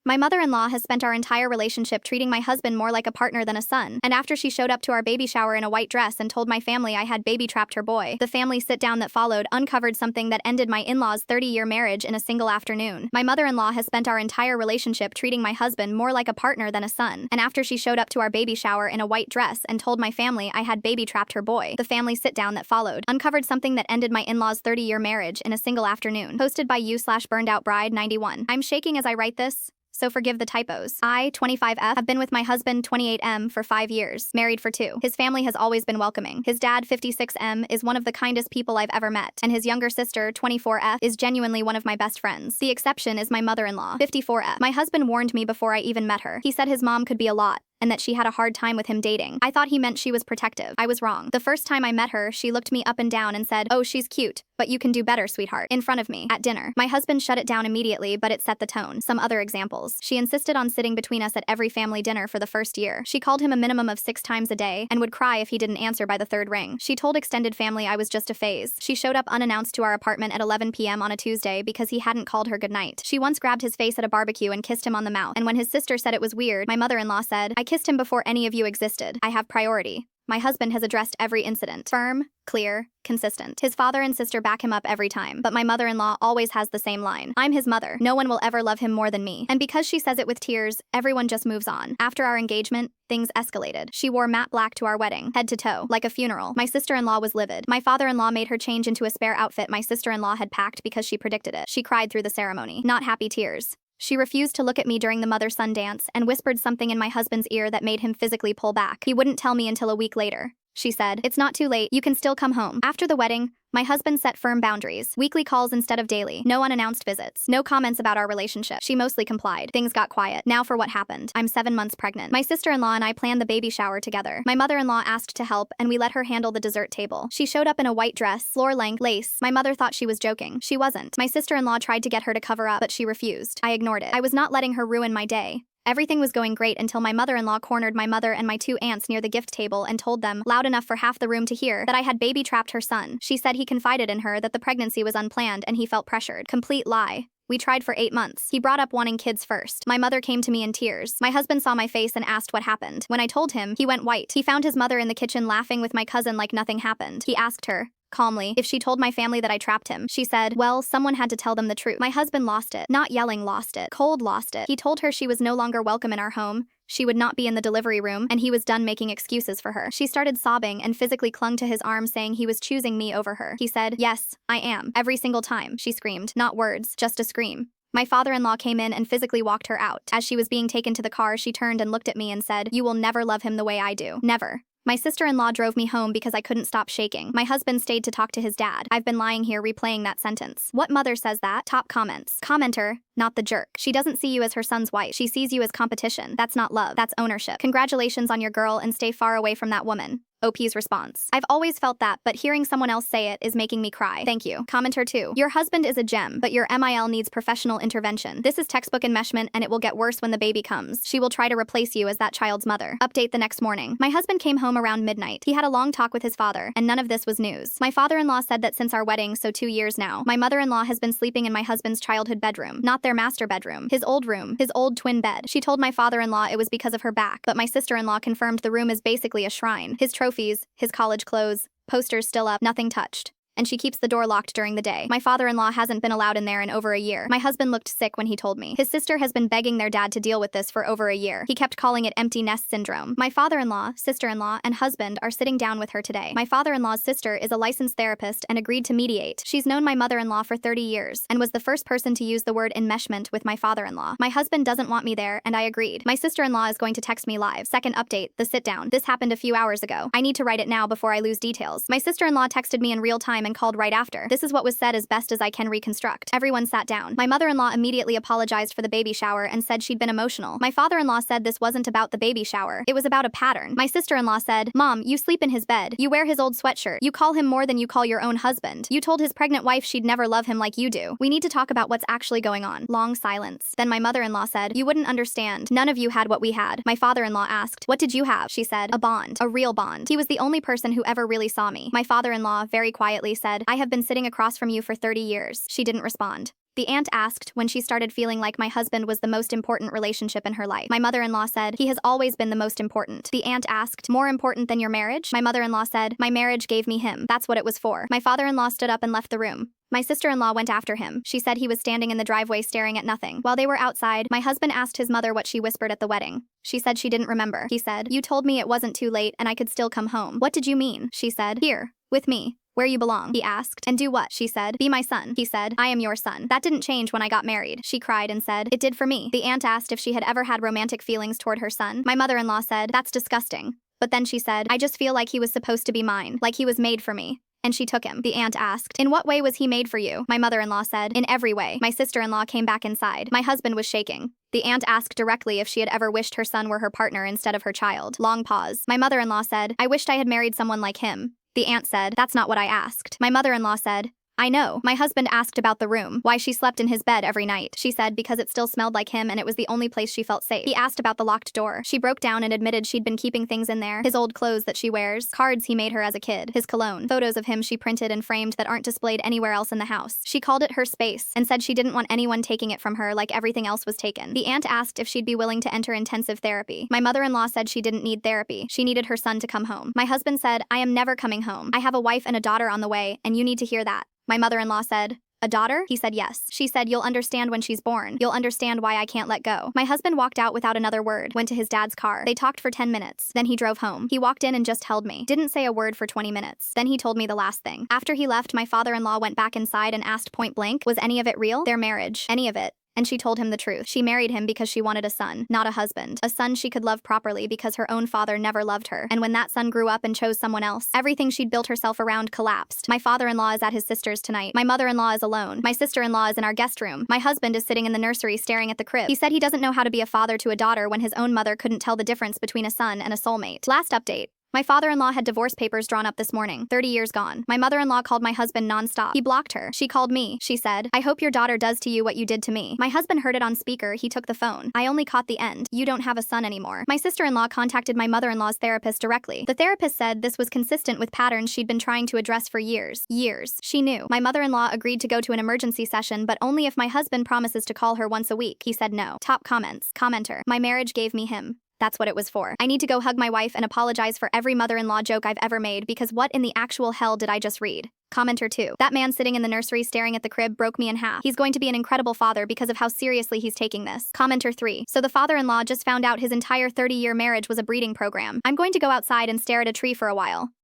My mother-in-law has spent our entire relationship treating my husband more like a partner than a son, and after she showed up to our baby shower in a white dress and told my family I had baby-trapped her boy, the family sit-down that followed uncovered something that ended my in-laws' 30-year marriage in a single afternoon. My mother-in-law has spent our entire relationship treating my husband more like a partner than a son, and after she showed up to our baby shower in a white dress and told my family I had baby-trapped her boy, the family sit-down that followed uncovered something that ended my in-laws' 30-year marriage in a single afternoon. Posted by you/burned-out-bride-91. I'm shaking as I write this, so forgive the typos. I, 25F, have been with my husband, 28M, for 5 years, married for 2. His family has always been welcoming. His dad, 56M, is one of the kindest people I've ever met, and his younger sister, 24F, is genuinely one of my best friends. The exception is my mother-in-law, 54F. My husband warned me before I even met her. He said his mom could be a lot, and that she had a hard time with him dating. I thought he meant she was protective. I was wrong. The first time I met her, she looked me up and down and said, "Oh, she's cute, but you can do better, sweetheart," in front of me, at dinner. My husband shut it down immediately, but it set the tone. Some other examples. She insisted on sitting between us at every family dinner for the first year. She called him a minimum of 6 times a day, and would cry if he didn't answer by the 3rd ring. She told extended family I was just a phase. She showed up unannounced to our apartment at 11 p.m. on a Tuesday because he hadn't called her goodnight. She once grabbed his face at a barbecue and kissed him on the mouth, and when his sister said it was weird, my mother-in-law said, "I kissed him before any of you existed. I have priority." My husband has addressed every incident. Firm, clear, consistent. His father and sister back him up every time, but my mother-in-law always has the same line. "I'm his mother. No one will ever love him more than me." And because she says it with tears, everyone just moves on. After our engagement, things escalated. She wore matte black to our wedding, head to toe, like a funeral. My sister-in-law was livid. My father-in-law made her change into a spare outfit my sister-in-law had packed because she predicted it. She cried through the ceremony. Not happy tears. She refused to look at me during the mother-son dance and whispered something in my husband's ear that made him physically pull back. He wouldn't tell me until a week later. She said, "It's not too late, you can still come home." After the wedding, my husband set firm boundaries. Weekly calls instead of daily. No unannounced visits. No comments about our relationship. She mostly complied. Things got quiet. Now for what happened. I'm 7 months pregnant. My sister-in-law and I planned the baby shower together. My mother-in-law asked to help, and we let her handle the dessert table. She showed up in a white dress, floor-length, lace. My mother thought she was joking. She wasn't. My sister-in-law tried to get her to cover up, but she refused. I ignored it. I was not letting her ruin my day. Everything was going great until my mother-in-law cornered my mother and my 2 aunts near the gift table and told them, loud enough for half the room to hear, that I had baby-trapped her son. She said he confided in her that the pregnancy was unplanned and he felt pressured. Complete lie. We tried for 8 months. He brought up wanting kids first. My mother came to me in tears. My husband saw my face and asked what happened. When I told him, he went white. He found his mother in the kitchen laughing with my cousin like nothing happened. He asked her, calmly, if she told my family that I trapped him. She said, "Well, someone had to tell them the truth." My husband lost it. Not yelling, lost it. Cold lost it. He told her she was no longer welcome in our home, she would not be in the delivery room, and he was done making excuses for her. She started sobbing and physically clung to his arm, saying he was choosing me over her. He said, "Yes, I am." Every single time, she screamed. Not words, just a scream. My father-in-law came in and physically walked her out. As she was being taken to the car, she turned and looked at me and said, "You will never love him the way I do. Never." My sister-in-law drove me home because I couldn't stop shaking. My husband stayed to talk to his dad. I've been lying here replaying that sentence. What mother says that? Top comments. Commenter, not the jerk. She doesn't see you as her son's wife. She sees you as competition. That's not love. That's ownership. Congratulations on your girl and stay far away from that woman. OP's response. I've always felt that, but hearing someone else say it is making me cry. Thank you. Commenter 2. Your husband is a gem, but your MIL needs professional intervention. This is textbook enmeshment, and it will get worse when the baby comes. She will try to replace you as that child's mother. Update the next morning. My husband came home around midnight. He had a long talk with his father, and none of this was news. My father-in-law said that since our wedding, so 2 years now, my mother-in-law has been sleeping in my husband's childhood bedroom, not their master bedroom, his old room, his old twin bed. She told my father-in-law it was because of her back, but my sister-in-law confirmed the room is basically a shrine. His trophies, his college clothes, posters still up, nothing touched. And she keeps the door locked during the day. My father-in-law hasn't been allowed in there in over a year. My husband looked sick when he told me. His sister has been begging their dad to deal with this for over a year. He kept calling it empty nest syndrome. My father-in-law, sister-in-law, and husband are sitting down with her today. My father-in-law's sister is a licensed therapist and agreed to mediate. She's known my mother-in-law for 30 years and was the first person to use the word enmeshment with my father-in-law. My husband doesn't want me there, and I agreed. My sister-in-law is going to text me live. Second update, the sit-down. This happened a few hours ago. I need to write it now before I lose details. My sister-in-law texted me in real time and called right after. This is what was said as best as I can reconstruct. Everyone sat down. My mother-in-law immediately apologized for the baby shower and said she'd been emotional. My father-in-law said this wasn't about the baby shower. It was about a pattern. My sister-in-law said, "Mom, you sleep in his bed. You wear his old sweatshirt. You call him more than you call your own husband. You told his pregnant wife she'd never love him like you do. We need to talk about what's actually going on." Long silence. Then my mother-in-law said, "You wouldn't understand. None of you had what we had." My father-in-law asked, "What did you have?" She said, "A bond. A real bond." He was the only person who ever really saw me. My father-in-law very quietly said, "I have been sitting across from you for 30 years. She didn't respond. The aunt asked when she started feeling like my husband was the most important relationship in her life. My mother-in-law said, he has always been the most important. The aunt asked, more important than your marriage? My mother-in-law said, my marriage gave me him. That's what it was for. My father-in-law stood up and left the room. My sister-in-law went after him. She said he was standing in the driveway staring at nothing. While they were outside, my husband asked his mother what she whispered at the wedding. She said she didn't remember. He said, you told me it wasn't too late and I could still come home. What did you mean? She said, here, with me. Where you belong, he asked. And do what? She said. Be my son. He said, I am your son. That didn't change when I got married. She cried and said, it did for me. The aunt asked if she had ever had romantic feelings toward her son. My mother-in-law said, that's disgusting. But then she said, I just feel like he was supposed to be mine, like he was made for me. And she took him. The aunt asked, in what way was he made for you? My mother-in-law said, in every way. My sister-in-law came back inside. My husband was shaking. The aunt asked directly if she had ever wished her son were her partner instead of her child. Long pause. My mother-in-law said, I wished I had married someone like him. The aunt said, that's not what I asked. My mother-in-law said, I know. My husband asked about the room, why she slept in his bed every night. She said because it still smelled like him and it was the only place she felt safe. He asked about the locked door. She broke down and admitted she'd been keeping things in there. His old clothes that she wears, cards he made her as a kid, his cologne, photos of him she printed and framed that aren't displayed anywhere else in the house. She called it her space and said she didn't want anyone taking it from her like everything else was taken. The aunt asked if she'd be willing to enter intensive therapy. My mother-in-law said she didn't need therapy. She needed her son to come home. My husband said, I am never coming home. I have a wife and a daughter on the way, and you need to hear that. My mother-in-law said, a daughter? He said yes. She said, you'll understand when she's born. You'll understand why I can't let go. My husband walked out without another word, went to his dad's car. They talked for 10 minutes. Then he drove home. He walked in and just held me. Didn't say a word for 20 minutes. Then he told me the last thing. After he left, my father-in-law went back inside and asked point blank, was any of it real? Their marriage. Any of it. And she told him the truth. She married him because she wanted a son, not a husband. A son she could love properly because her own father never loved her. And when that son grew up and chose someone else, everything she'd built herself around collapsed. My father-in-law is at his sister's tonight. My mother-in-law is alone. My sister-in-law is in our guest room. My husband is sitting in the nursery staring at the crib. He said he doesn't know how to be a father to a daughter when his own mother couldn't tell the difference between a son and a soulmate. Last update. My father-in-law had divorce papers drawn up this morning, 30 years gone. My mother-in-law called my husband nonstop. He blocked her. She called me. She said, I hope your daughter does to you what you did to me. My husband heard it on speaker. He took the phone. I only caught the end. You don't have a son anymore. My sister-in-law contacted my mother-in-law's therapist directly. The therapist said this was consistent with patterns she'd been trying to address for years. Years. She knew. My mother-in-law agreed to go to an emergency session, but only if my husband promises to call her once a week. He said no. Top comments. Commenter. My marriage gave me him. That's what it was for. I need to go hug my wife and apologize for every mother-in-law joke I've ever made because what in the actual hell did I just read? Commenter 2. That man sitting in the nursery staring at the crib broke me in half. He's going to be an incredible father because of how seriously he's taking this. Commenter 3. So the father-in-law just found out his entire 30-year marriage was a breeding program. I'm going to go outside and stare at a tree for a while.